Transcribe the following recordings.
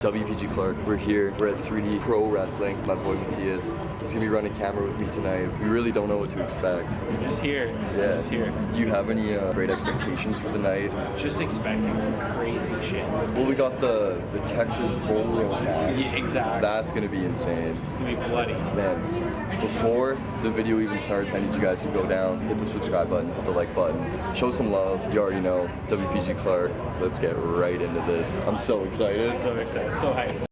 wpgclark, we're here, we're at 3D Pro Wrestling. My boy Matthias, he's gonna be running camera with me tonight. We really don't know what to expect. I'm just here. Yeah. Just here. Do you have any great expectations for the night? Just expecting some crazy shit. Well, we got the Texas Bull Rope match. Yeah, exactly. That's gonna be insane. It's gonna be bloody. Man, before the video even starts, I need you guys to go down, hit the subscribe button, hit the like button, show some love. You already know, wpgclark. Let's get right into this. I'm so excited. So excited. So hyped.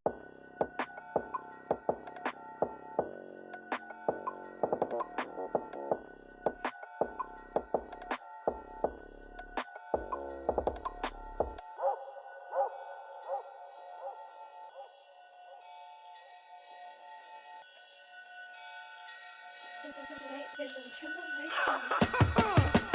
Night vision, turn the lights on.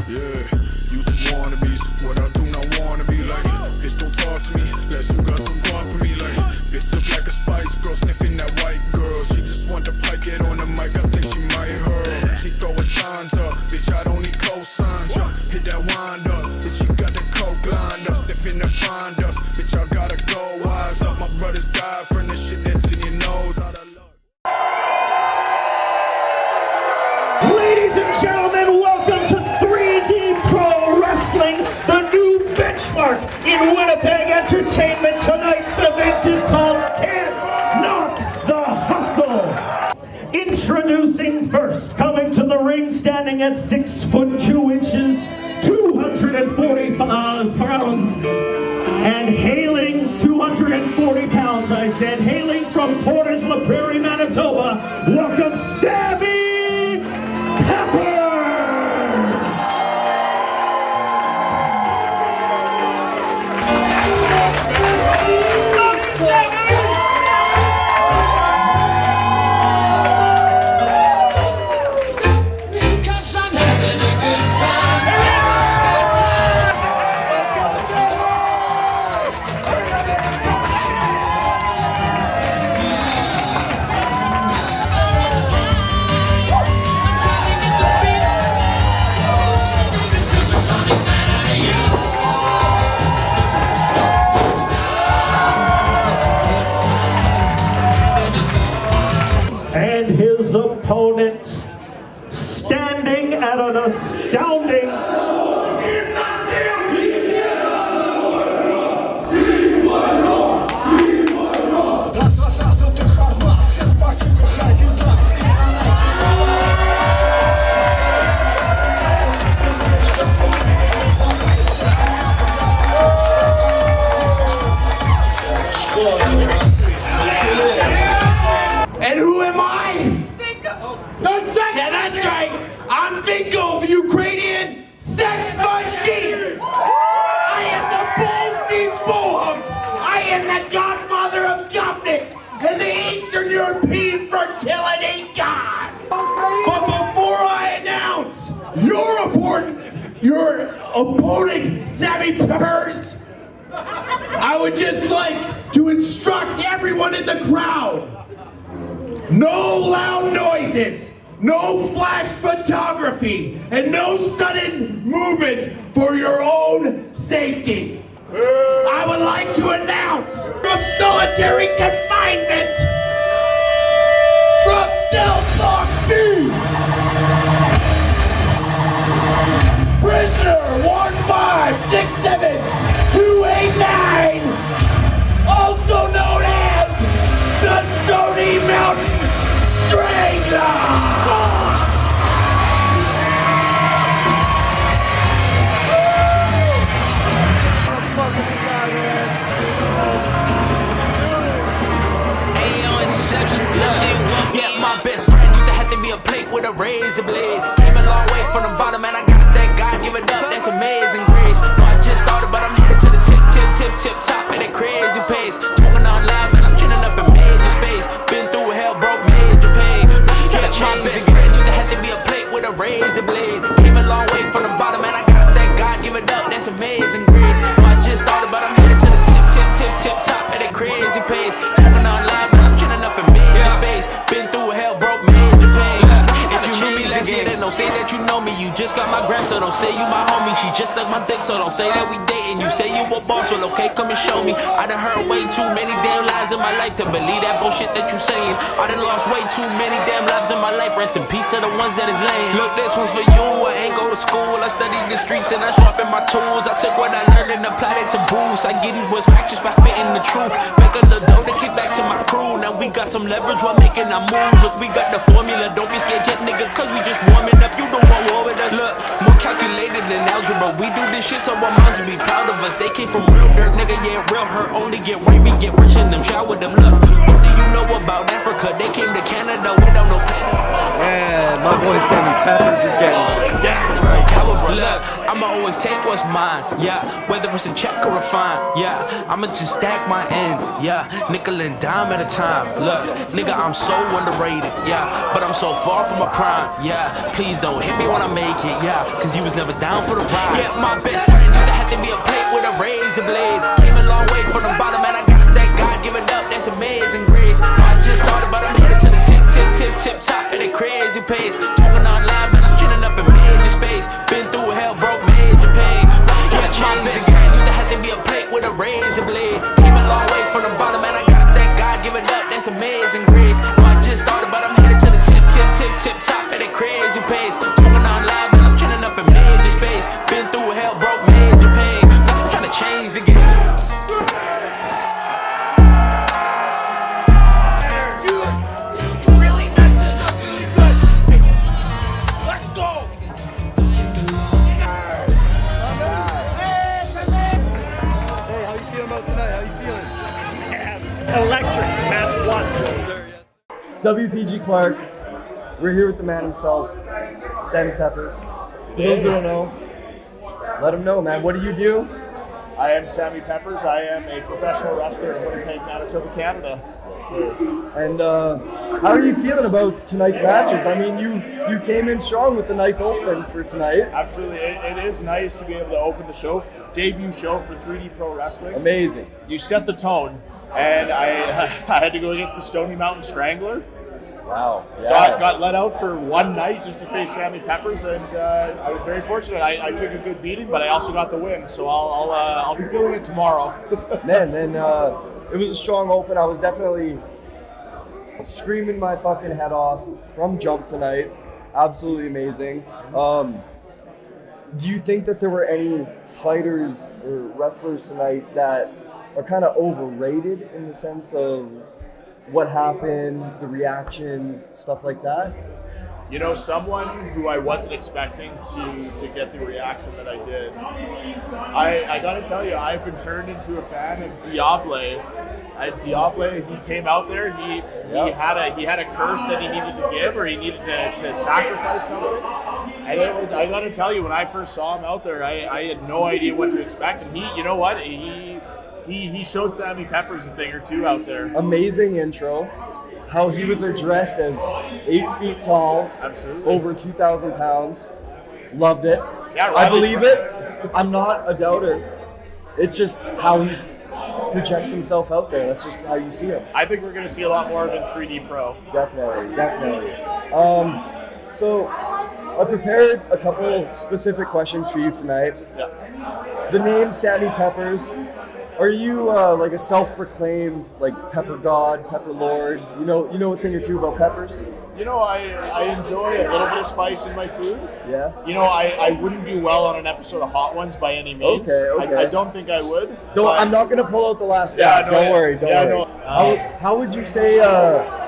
Yeah, you some wannabes. What I do not wanna be like. Bitch, don't talk to me unless you got some guap for me. Like, bitch look like a Spice Girl sniffing that white girl. She just want to pike it on the mic. I think she might hurt. She throwing signs up. Bitch, I don't need cosigns. Hit that wind up. Bitch, she got the coke lined up. Stiffing the find us. Bitch, I gotta go. Eyes up. My brothers died from the shit that's in your nose. Out of luck. Ladies and gentlemen, welcome to 3D Pro Wrestling, the new benchmark in Winnipeg entertainment. Tonight's event is called Can't Knock the Hustle. Introducing first, coming to the ring, standing at 6'2", 240 pounds, and hailing 240 pounds, I said, hailing from Portage La Prairie, Manitoba, welcome Sammy Peppers! And his opponent, standing at an astounding And who am I? Yeah, that's right. I'm Finko, the Ukrainian sex machine. I am the Bull's deep bull. I am the godfather of gopniks and the Eastern European fertility god. But before I announce your opponent, Sammy Peppers, I would just like to instruct everyone in the crowd. No loud noises, no flash photography, and no sudden movements for your own safety. I would like to announce from solitary confinement from Cell Block B, prisoner 1567289, also known as the Stony Mountain Strangler! Yeah, my best friend used to have to be a plate with a razor blade. Came a long way from the bottom, and I gotta thank God, give it up, that's amazing grace. No, I just started, but I'm headed to the tip top at a crazy pace. Smoking on loud, and I'm chilling up in major space. Been through hell, broke major pain. Yeah, my best friend used to have to be a plate with a razor blade. Came a long way from the bottom, and I gotta thank God, give it up, that's amazing grace. No, I just started, but I'm headed to the tip top at a crazy pace. Smoking on loud, and I'm chilling up in major space. Been through hell, broke major pain. If you meet me, let's again. Say that, no, say that you know me. You just got my gram, so don't say you my homie. She just sucked my dick, so don't say that we dating. You say you a boss, well, okay, come and show me. I done heard way too many damn lies in my life to believe that bullshit that you saying. I done lost way too many damn lives in my life. Rest in peace to the ones that is laying. Look, this one's for you. I ain't go to school. I studied the streets and I sharpened my tools. I took what I learned and applied it to booze. I get these words cracked just by spitting the truth. Make a little dough to kick back to my crew. Now we got some leverage while making our moves. Look, we got the formula. Don't be scared yet, nigga, cause we just warming up. You don't want war with us. Look, more calculated than algebra. We do this shit so our moms will be proud of us. They came from real dirt, nigga, yeah, real hurt. Only get right, we get rich in them, shower them. Look, what do you know about Africa? They came to Canada without no planet. And my boy Sammy Peppers is getting down. Look, I'ma always take what's mine, yeah. Whether it's a check or a fine, yeah. I'ma just stack my end, yeah. Nickel and dime at a time. Look, nigga, I'm so underrated, yeah. But I'm so far from my prime, yeah. Please don't hit me when I make it, yeah. Cause you was never down for the ride. Yeah, my best friend used to have to be a plate with a razor blade. Came a long way from the bottom and I got it, thank God, give it up, that's amazing grace. No, I just started, but I'm headed to the tip top at a crazy pace. Smoking on live, man, I'm chilling up in major space. Been through hell, broke major pain. Yeah, my best friend used to have to be a plate with a razor blade. Came a long way from the bottom, and I gotta thank God, give it up, that's amazing grace. No, I just started, but I'm headed to the tip top at a crazy pace. Smoking on live, man, I'm chilling up in major space. Been through hell, broke major pain. Plus, I'm trying to change the game. Electric, match one. Yes, sir, yes. WPG Clark, we're here with the man himself, Sammy Peppers. For those who don't know, let him know, man. What do you do? I am Sammy Peppers. I am a professional wrestler in Winnipeg, Manitoba, Canada. And how are you feeling about tonight's matches? I mean, you came in strong with a nice open for tonight. Absolutely. It is nice to be able to open the show, debut show for 3D Pro Wrestling. Amazing. You set the tone, and I had to go against the Stony Mountain Strangler. Wow. Yeah. Got let out for one night just to face Sammy Peppers, and I was very fortunate. I took a good beating, but I also got the win, so I'll be feeling it tomorrow. Man, and it was a strong open. I was definitely screaming my fucking head off from jump tonight. Absolutely amazing. Do you think that there were any fighters or wrestlers tonight that are kind of overrated in the sense of what happened, the reactions, stuff like that? You know, someone who I wasn't expecting to get the reaction that I did. I gotta tell you, I've been turned into a fan of Diable. Diable, he came out there. He had a curse that he needed to give, or he needed to sacrifice something. And it was, I gotta tell you, when I first saw him out there, I had no idea what to expect. And he, you know what, he showed Sammy Peppers a thing or two out there. Amazing intro. How he was addressed as 8 feet tall, Absolutely. over 2,000 pounds. Loved it. Yeah, I believe it. I'm not a doubter. It's just how he projects himself out there. That's just how you see him. I think we're going to see a lot more of him in 3D Pro. Definitely. So I prepared a couple specific questions for you tonight. Yeah. The name Sammy Peppers. Are you like a self-proclaimed like pepper god, pepper lord? You know a thing or two about peppers? You know, I enjoy a little bit of spice in my food. Yeah. You know, I wouldn't do well on an episode of Hot Ones by any means. Okay. I don't think I would. I'm not gonna pull out the last guy. Don't worry. No. How would you say?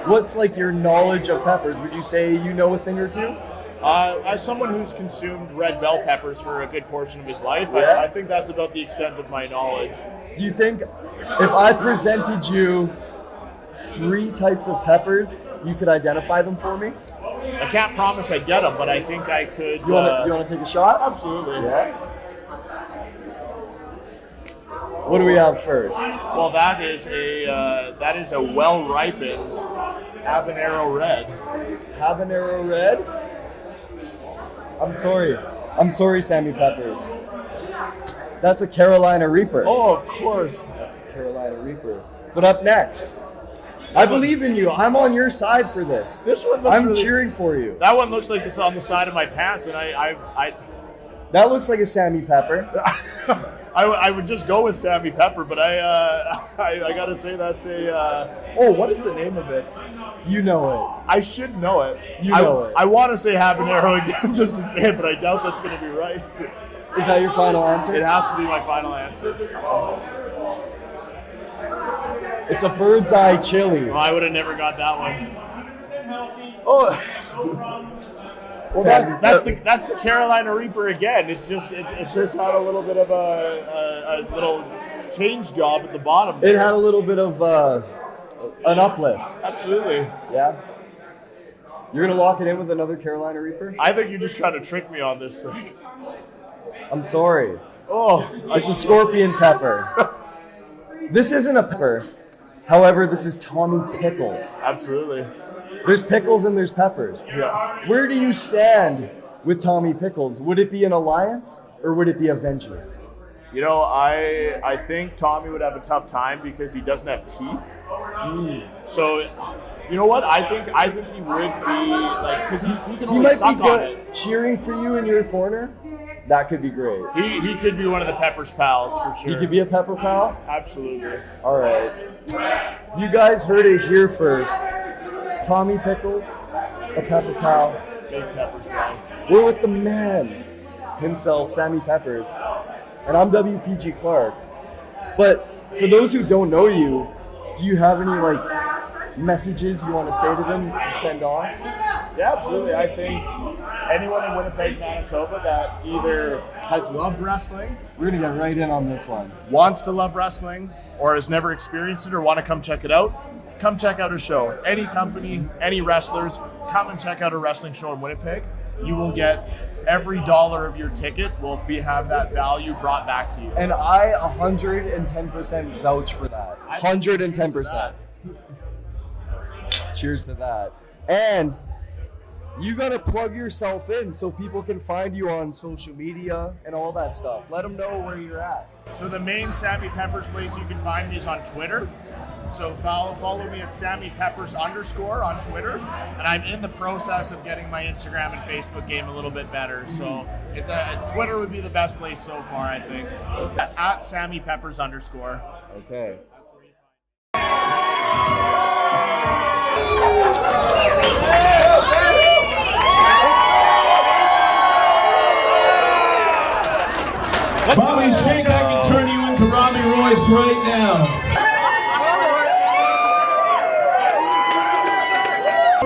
What's like your knowledge of peppers? Would you say you know a thing or two? As someone who's consumed red bell peppers for a good portion of his life, Yeah. I think that's about the extent of my knowledge. Do you think if I presented you 3 types of peppers, you could identify them for me? I can't promise I'd get them, but I think I could. You want to take a shot? Absolutely. Yeah. What do we have first? Well, that is a well-ripened habanero red. Habanero red? I'm sorry, Sammy Peppers. That's a Carolina Reaper. Oh, of course. That's a Carolina Reaper. But up next, I believe in you. I'm on your side for this. This one looks I'm really- cheering for you. That one looks like this on the side of my pants, and I That looks like a Sammy Pepper. I would just go with Sammy Pepper, but I gotta say that's a what is the name of it? You know I should know it. You know it. I want to say habanero again just to say it, but I doubt that's gonna be right. it. Is that your final answer? It has to be my final answer. It's a bird's eye chili. Well, I would have never got that one. Oh. Well, that's the Carolina Reaper again. It's just had a little bit of a little change job at the bottom. It had a little bit of an uplift. Absolutely. Yeah. You're gonna lock it in with another Carolina Reaper? I think you're just trying to trick me on this thing. I'm sorry. Oh, It's a scorpion pepper. This isn't a pepper. However, this is Tommy Pickles. absolutely. There's pickles and there's peppers. Yeah. Where do you stand with Tommy Pickles? Would it be an alliance or would it be a vengeance? You know, I think Tommy would have a tough time because he doesn't have teeth. So, you know what? I think he would be like, because he can He only might suck be on good it. cheering for you in your corner. That could be great. He could be one of the Peppers pals for sure. He could be a pepper pal. Absolutely. All right. You guys heard it here first. Tommy Pickles, a pepper pal. Big Peppers guy. We're with the man himself, Sammy Peppers, and I'm WPG Clark. But for those who don't know you, do you have any messages you want to say to them to send off? Yeah, absolutely. I think anyone in Winnipeg, Manitoba that either has loved wrestling, We're gonna get right in on this one. wants to love wrestling, or has never experienced it or want to come check it out, come check out a show. Any company, any wrestlers, come and check out a wrestling show in Winnipeg. You will get every dollar of your ticket will have that value brought back to you. And I 110% vouch for that. 110%. Cheers to that. And you gotta plug yourself in so people can find you on social media and all that stuff. Let them know where you're at. So the main Sammy Peppers place you can find me is on Twitter. So follow me at Sammy Peppers _ on Twitter. And I'm in the process of getting my Instagram and Facebook game a little bit better. So Twitter would be the best place so far, I think. At Sammy Peppers _ Okay. Bobby Shank, I can turn you into Robbie Royce right now.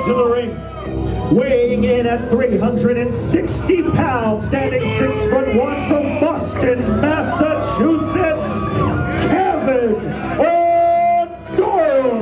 To the ring, weighing in at 360 pounds, standing 6'1" from Boston, Massachusetts, Kevin O'Doyle.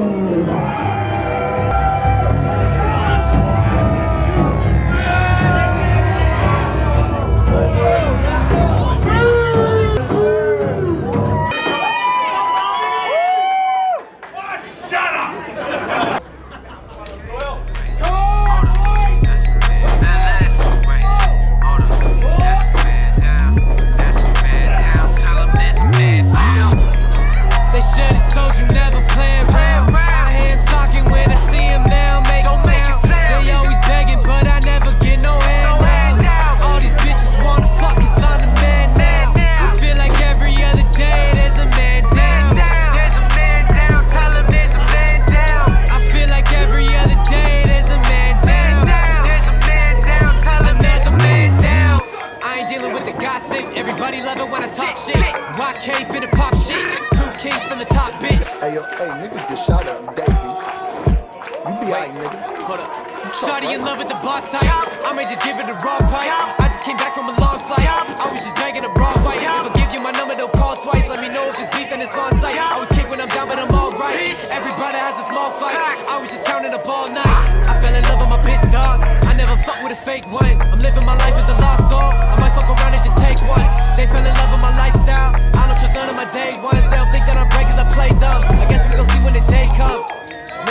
Shawty in love with the boss type. I may just give it a raw pipe. I just came back from a long flight. I was just begging a raw white. If I give you my number, they'll call twice. Let me know if it's beef, then it's on site. I was kicked when I'm down, but I'm alright. Every brother has a small fight. I was just counting up all night. I fell in love with my bitch, dog. I never fuck with a fake one. I'm living my life as a lost soul. I might fuck around and just take one. They fell in love with my lifestyle. I don't trust none of my day ones. They'll think that I'm breaking, I play dumb. I guess we gon' see when the day comes.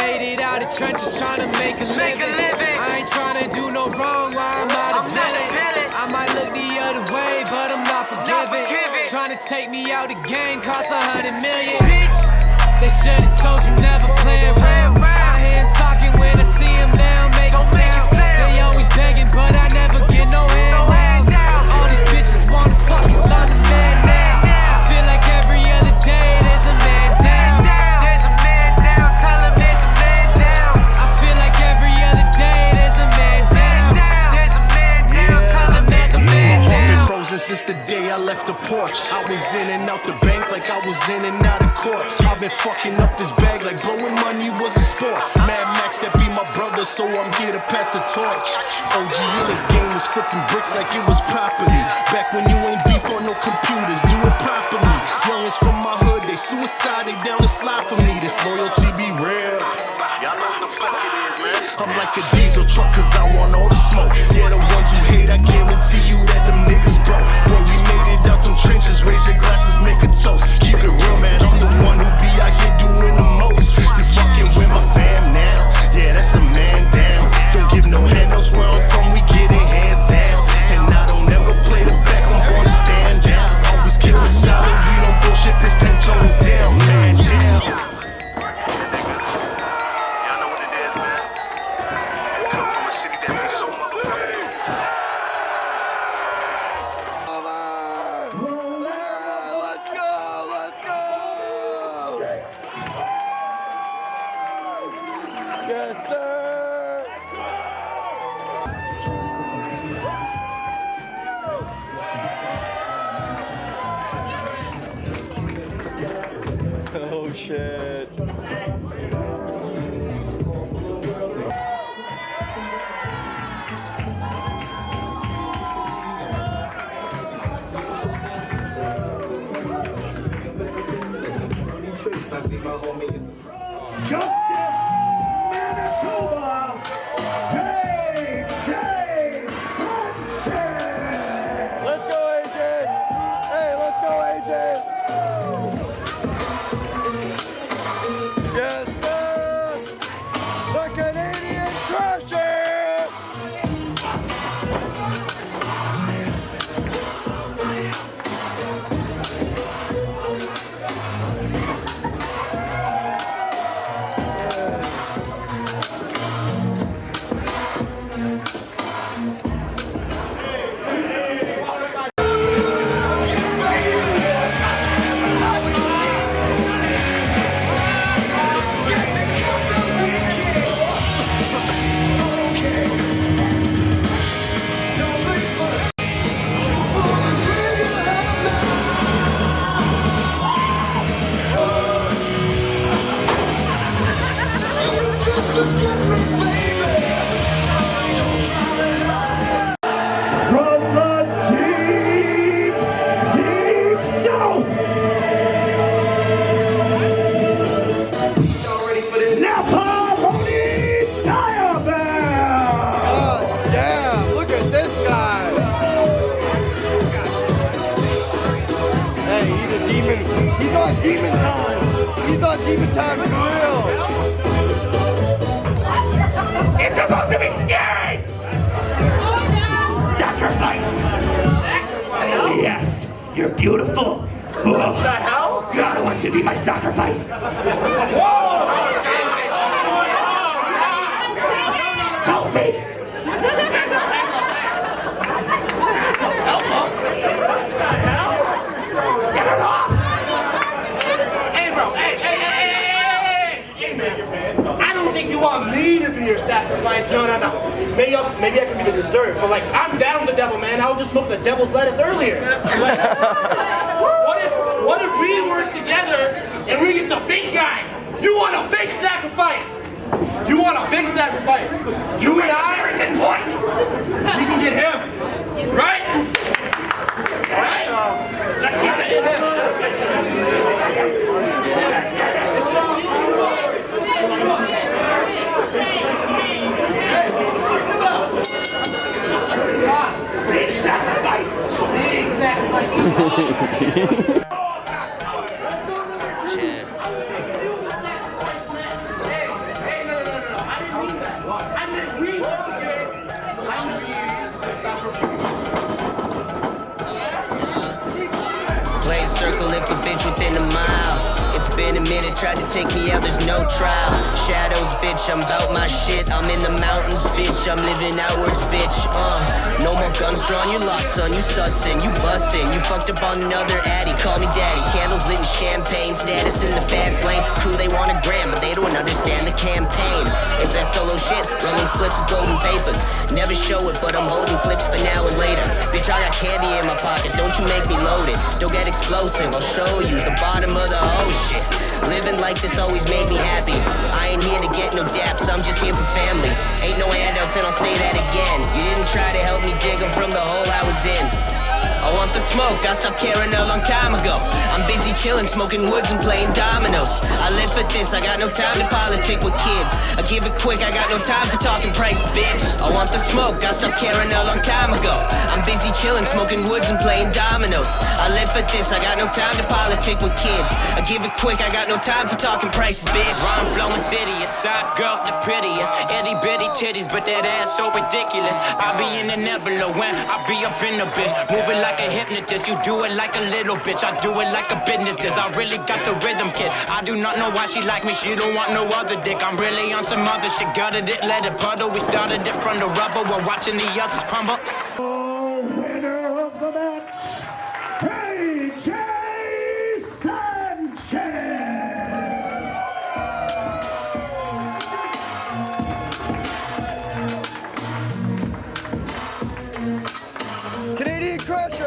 Made it out of trenches, trying to make a living. I ain't trying to do no wrong while I'm out of villain. I might look the other way, but I'm not forgiving. Trying to take me out the game costs $100 million. They should've told you never play around. torch. I was in and out the bank like I was in and out of court. I've been fucking up this bag like blowing money was a sport. Mad Max that be my brother, so I'm here to pass the torch. OG in this game was flipping bricks like it was property. Back when you ain't beef on no computers, do it properly. Youngins from my hood, they suicide, they down the slide for me. This loyalty be real. Y'all know what the fuck it is, man. I'm like a diesel truck cause I want all the smoke. Yeah, the ones who hate, I guarantee you that them niggas broke. Boy, we made it out them trenches, raise your glasses, make a toast. Keep it real, man, I'm the one who be out here doing the most. You fucking with my fam now, yeah, that's a man down. Don't give no handouts where I'm from, we get it hands down. And I don't ever play the back, I'm gonna stand down. Always keep it solid, we don't bullshit, this 10 toes down, man down. Yes, sir! Oh, shit. Justice, Manitoba, AJ Sanchez. Let's go, AJ! Hey, let's go, AJ! Yes, sir! The Canadian Crusher! From the deep, deep south. Y'all ready for this? Napa Pony Diabell. Oh, damn! Look at this guy! Hey, he's a demon. He's on demon time! He's on demon time for real! It's supposed to be scary! Sacrifice! Yes, you're beautiful. What the hell? God, I want you to be my sacrifice. Whoa! Help me! Help him? What the hell? Get it off! Hey, bro, hey, man. I don't think you want me to be your sacrifice. No. Maybe I can be the reserve, but like, I'm down with the devil, man. I was just smoking the devil's lettuce earlier. Like, what if we work together and we get the big guy? You want a big sacrifice? You want a big sacrifice? You and I can point. We can get him, right? Right? Let's get him. Big sacrifice! Big sacrifice! Hey, no. I didn't mean that. I meant we were, Jay. Play circle if a bitch within a mile. It's been a minute, tried to take me out, there's no trial. shadows, bitch. I'm about my shit. I'm in the mountains, bitch. I'm living outwards, bitch. No more guns drawn. You lost, son. You sussin', you bussin'. You fucked up on another addy. Call me daddy. Candles lit in champagne. Status in the fast lane. Crew, they want a gram, but they don't understand the campaign. It's that solo shit. Rolling splits with golden papers. Never show it, but I'm holding clips for now and later. Bitch, I got candy in my pocket. Don't you make me load it. Don't get explosive. I'll show you the bottom of the whole shit. Living like this always made me happy. I ain't here to get no daps, I'm just here for family. Ain't no handouts and I'll say that again. You didn't try to help me dig 'em from the hole I was in. I want the smoke, I stopped caring a long time ago. I'm busy chilling, smoking woods and playing dominoes. I live for this, I got no time to politic with kids. I give it quick, I got no time for talking prices, bitch. I want the smoke, I stopped caring a long time ago. I'm busy chilling, smoking woods and playing dominoes. I live for this, I got no time to politic with kids. I give it quick, I got no time for talking prices, bitch. Rhyme flowing city, a side girl, the prettiest. Itty bitty titties, but that ass so ridiculous. I be in the nebula when I be up in the bitch. Moving like a hypnotist, you do it like a little bitch. I do it like a business. I really got the rhythm, kid. I do not know why she like me, she don't want no other dick. I'm really on some other shit, gutted it, let it puddle. We started it from the rubber, we're watching the others crumble. Oh, winner of the match, AJ Sanchez! Canadian Crusher!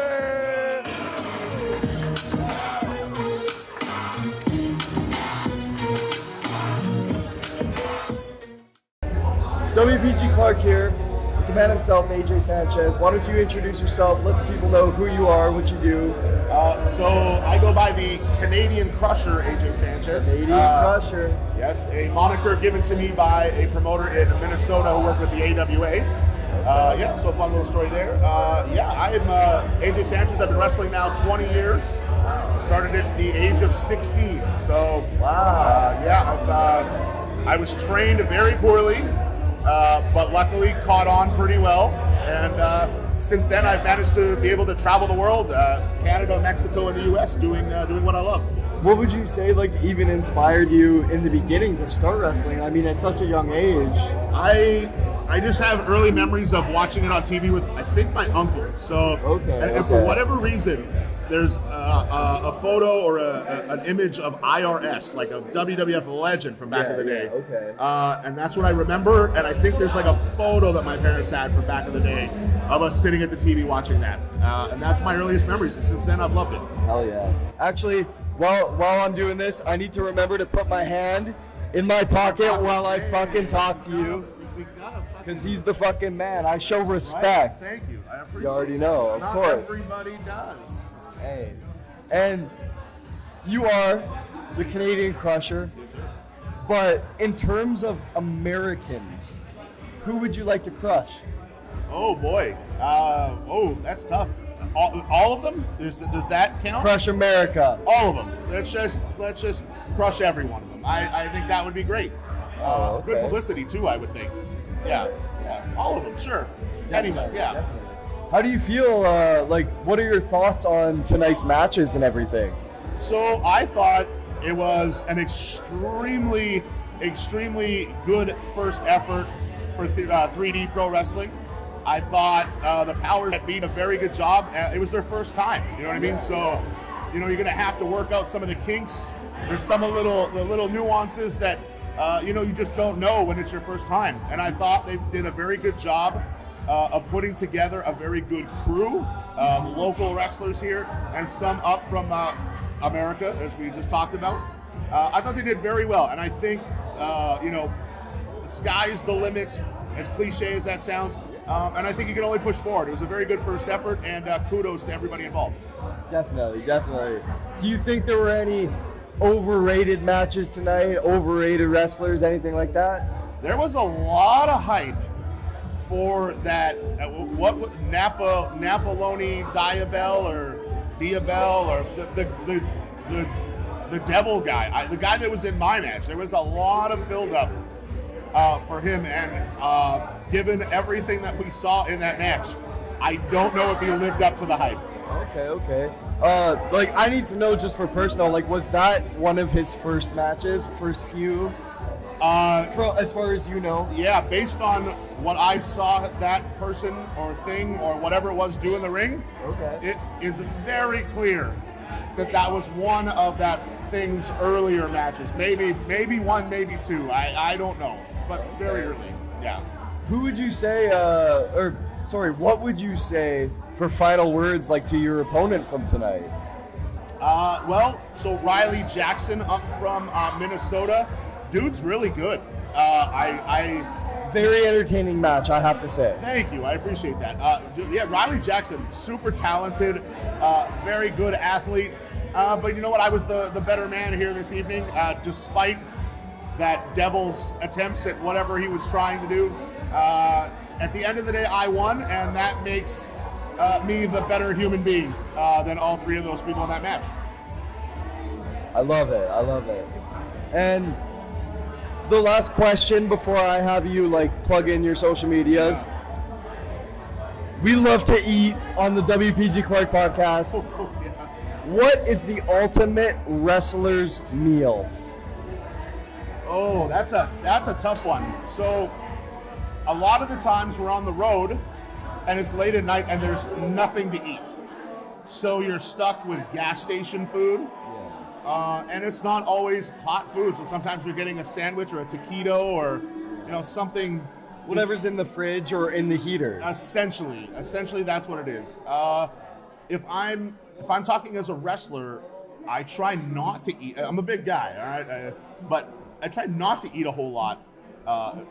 wpgclark here, with the man himself, AJ Sanchez. Why don't you introduce yourself, let the people know who you are, what you do. So I go by the Canadian Crusher, AJ Sanchez. Canadian Crusher. Yes, a moniker given to me by a promoter in Minnesota who worked with the AWA. Yeah, so fun little story there. Yeah, I am AJ Sanchez. I've been wrestling now 20 years. Started at the age of 16. So, yeah, I was trained very poorly, but luckily caught on pretty well. And since then, I've managed to be able to travel the world, Canada, Mexico, and the US, doing what I love. What would you say, like, even inspired you in the beginning to start wrestling? I mean, at such a young age. I just have early memories of watching it on TV with, I think, my uncle. So, and for whatever reason, there's a photo or an image of IRS, like a WWF legend from back in the day. And that's what I remember. And I think there's like a photo that my parents had from back in the day of us sitting at the TV watching that. And that's my earliest memories. And since then, I've loved it. Hell yeah. Actually, while I'm doing this, I need to remember to put my hand in my pocket while I fucking talk to you. Because he's the fucking man. I show respect. Thank you. I appreciate it. You already know, of Not course. Everybody does. Hey. And you are the Canadian Crusher. Yes, sir. But in terms of Americans, who would you like to crush? Oh boy. That's tough. All of them? Does that count? Crush America. All of them. Let's just crush every one of them. I think that would be great. Good publicity too, I would think. Yeah. All of them, sure. Anyway, yeah. Definitely. How do you feel, what are your thoughts on tonight's matches and everything? So I thought it was an extremely good first effort for 3D Pro Wrestling. I thought the Powers had been a very good job. It was their first time, you know what I mean? So, you're going to have to work out some of the kinks. There's some of the little nuances that, you just don't know when it's your first time. And I thought they did a very good job of putting together a very good crew, local wrestlers here, and some up from America, as we just talked about. I thought they did very well, and I think, the sky's the limit, as cliche as that sounds, and I think you can only push forward. It was a very good first effort, and kudos to everybody involved. Definitely. Do you think there were any overrated matches tonight, overrated wrestlers, anything like that? There was a lot of hype for that, Napoloni Diabell or the devil guy, the guy that was in my match. There was a lot of build-up for him, and given everything that we saw in that match, I don't know if he lived up to the hype. Okay. I need to know, just for personal, was that one of his first matches, first few? as far as you know. Yeah, based on what I saw that person or thing or whatever it was do in the ring, Okay. it is very clear that was one of that thing's earlier matches. Maybe one, maybe two. I don't know, but very early. Yeah. Who would you say, what would you say for final words, like, to your opponent from tonight? So Riley Jackson up from Minnesota, dude's really good. Very entertaining match, I have to say. Thank you, I appreciate that. Riley Jackson, super talented, very good athlete. But you know what? I was the better man here this evening, despite that devil's attempts at whatever he was trying to do. At the end of the day, I won, and that makes me the better human being than all three of those people in that match. I love it. And the last question before I have you plug in your social medias. We love to eat on the WPG Clark podcast. What is the ultimate wrestler's meal? Oh, that's a tough one. So a lot of the times we're on the road and it's late at night and there's nothing to eat. So you're stuck with gas station food. And it's not always hot food. So sometimes you're getting a sandwich or a taquito or something. Whatever's in the fridge or in the heater. Essentially that's what it is. If I'm talking as a wrestler, I try not to eat. I'm a big guy, all right, but I try not to eat a whole lot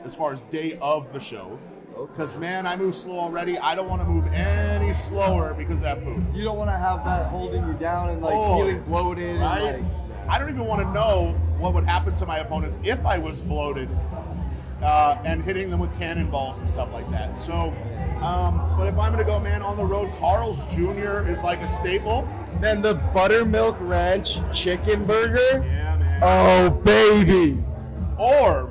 as far as day of the show. Because, man, I move slow already. I don't want to move any slower because of that food. You don't want to have that holding you down and feeling bloated. Right? And, I don't even want to know what would happen to my opponents if I was bloated and hitting them with cannonballs and stuff like that. So, but if I'm going to go, man, on the road, Carl's Jr. is like a staple. Then the Buttermilk Ranch Chicken Burger. Yeah, man. Oh, baby. Or,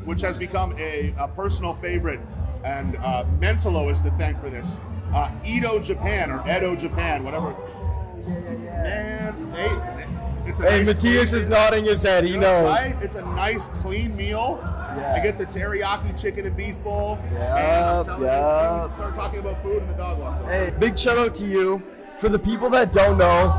which has become a personal favorite, and Mentalo is to thank for this, Edo Japan, or Edo Japan, whatever. Man, it's a nice Matthias is nodding his head, he knows. Right? It's a nice, clean meal. Yeah. I get the teriyaki chicken and beef bowl. Yeah, and you start talking about food and the dog walks. Hey, big shout out to you. For the people that don't know,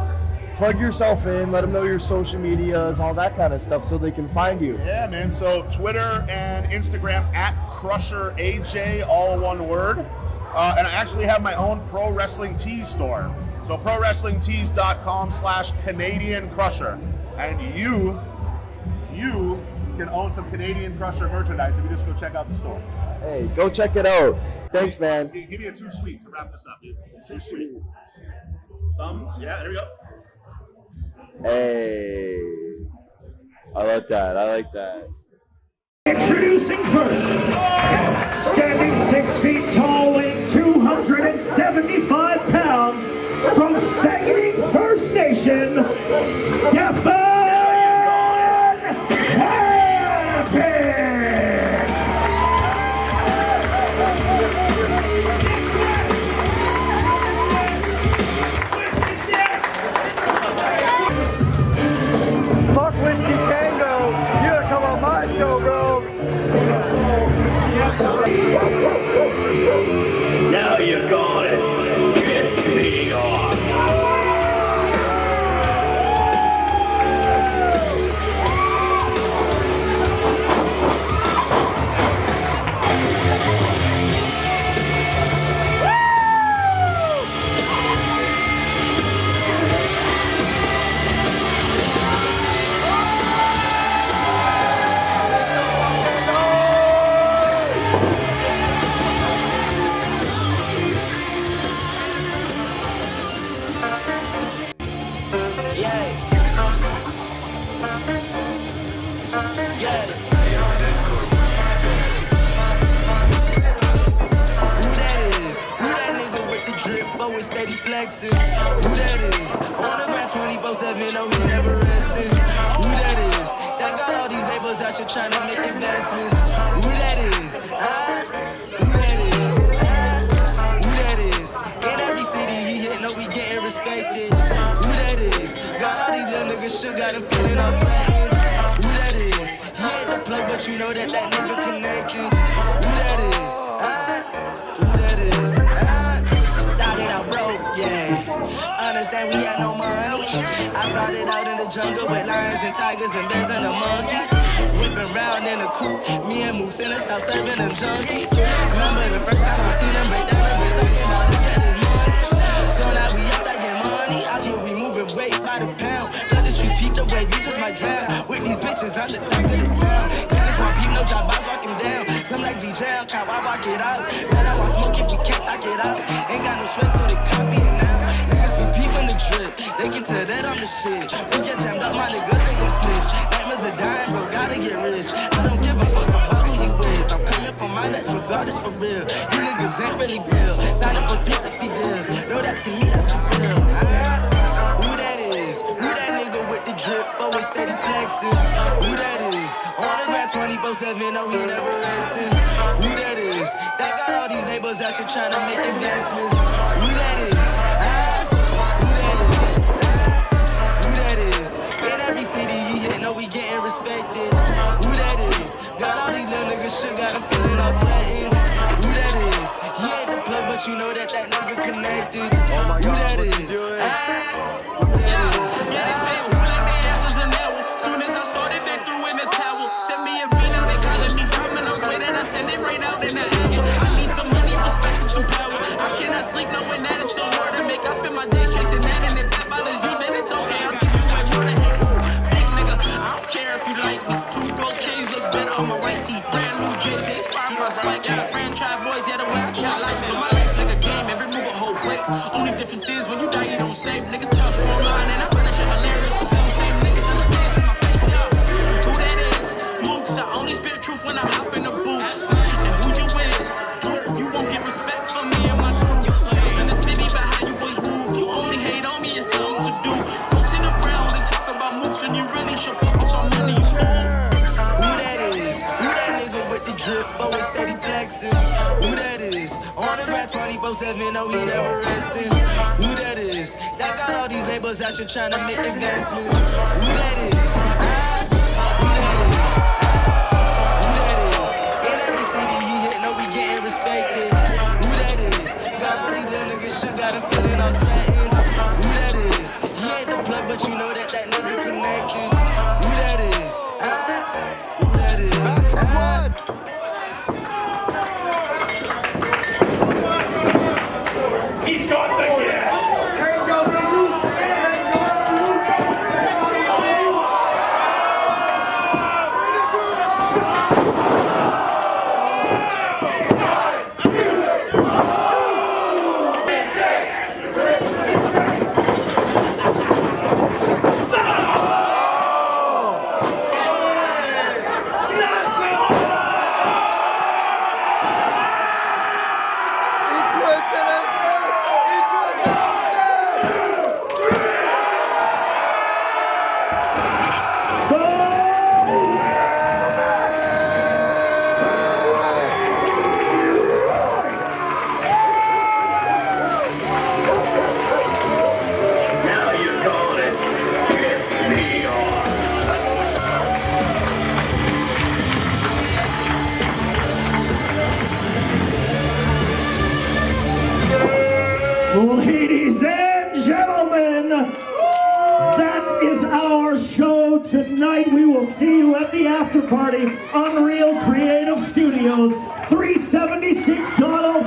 plug yourself in, let them know your social medias, all that kind of stuff so they can find you. Yeah, man. So Twitter and Instagram at CrusherAJ, all one word. And I actually have my own Pro Wrestling Tees store. So ProWrestlingTees.com/Canadian Crusher. And you can own some Canadian Crusher merchandise if you just go check out the store. Hey, go check it out. Thanks, man. Give me a 2 sweet to wrap this up, dude. 2 sweet. Thumbs. Yeah, there we go. Hey, I like that. Introducing first, standing 6 feet tall, weighing 275 pounds, from Saguenay First Nation, Stefan Fuck Whiskey Tango, you gotta come on my show, bro. Now you got it. Get me off. Always steady flexing. Who that is? On the ground 24/7, no, he never resting. Who that is? That got all these labels out here trying to make investments. Who that is? Who that is? Who that is? In every city he hit, no, we getting respected. Who that is? Got all these little niggas, shit got him feeling all threatened. Who that is? He ain't the plug, but but you know that nigga connected. Who that is? Who that is? Started out broke, yeah. Understand we had no money. I started out in the jungle with lions and tigers and bears and the monkeys. Whipping round in a coupe, me and Mookz in the south serving them junkies. Remember the first time I seen them break down and we talking about look at this money. So now we out there getting money. I feel we moving weight by the pound. Flood the streets, peep the wave, you just might drown. With these bitches, I'm the talk of the town. Niggas want peep, no job, boss walk him down. Some like DJ, cow, I walk it out. Man, I want smoke if you can't talk it out. Ain't got no sweat, so they copy it now. Niggas be peeping the drip, they can tell that I'm the shit. We get jammed up, my niggas ain't gon' snitch. Nightmares are dying, bro, gotta get rich. I don't give a fuck about who you is. I'm coming for my next regardless for real. You niggas ain't really real. Sign up for 360 deals. Know that to me, that's real. Who that is? Who that nigga with the drip? Always steady flexing. Who that is? On the ground 24/7, no, he never resting. Who that is? That got all these neighbors out here trying to make investments. Who that is? Who that is? In every city he hit, no, we getting respected. Who that is? Got all these little niggas shit, got them feeling all threatened. Who that is? He ain't the plug, but you know that nigga connected. Who that is? Who that is? Yeah, they say who like their ass was an hour. Soon as I started, they threw in the towel. Send me a beat now, they calling me dominoes. Way that I send it right out in the air. I need some money, respect, and some power. I cannot sleep knowing that it's still more to make. I spend my day chasing that, and if that bothers you, then it's okay. I'll give you my more to hate. Big nigga, I don't care if you like me. 2 gold chains look better on my right teeth. Brand new jersey, inspired by swag. Got a franchise boys, yeah, the way I do I like me. My life's like a game, every move a whole weight. Only difference is when you die, you don't save. Niggas tough online, and I find that shit hilarious. So same niggas understand to my face, yo. Who that is? Mookz, I only spit truth when I hop in the booth. And who you is? You won't get respect from me and my crew. Girls in the city, but how you boys move? You only hate on me, it's something to do. Go sit around and talk about Mookz, and you really should focus on money you do. Who that is? Who that nigga with the drip? Always steady flexing. Who that is? On the ground 24/7, no, he never resting. Who that is? That got all these neighbors out here trying to make investments. Who that is? Who that is? In every city he hit, no, we getting respected. Who that is? Got all these little niggas shit, got him feeling all threatened. Who that is? He ain't the plug, but you know that nigga connected. Who that is? Who that is? He's got the gas. Take out the roof. Ladies and gentlemen, that is our show tonight. We will see you at the after party, Unreal Creative Studios, 376 Donald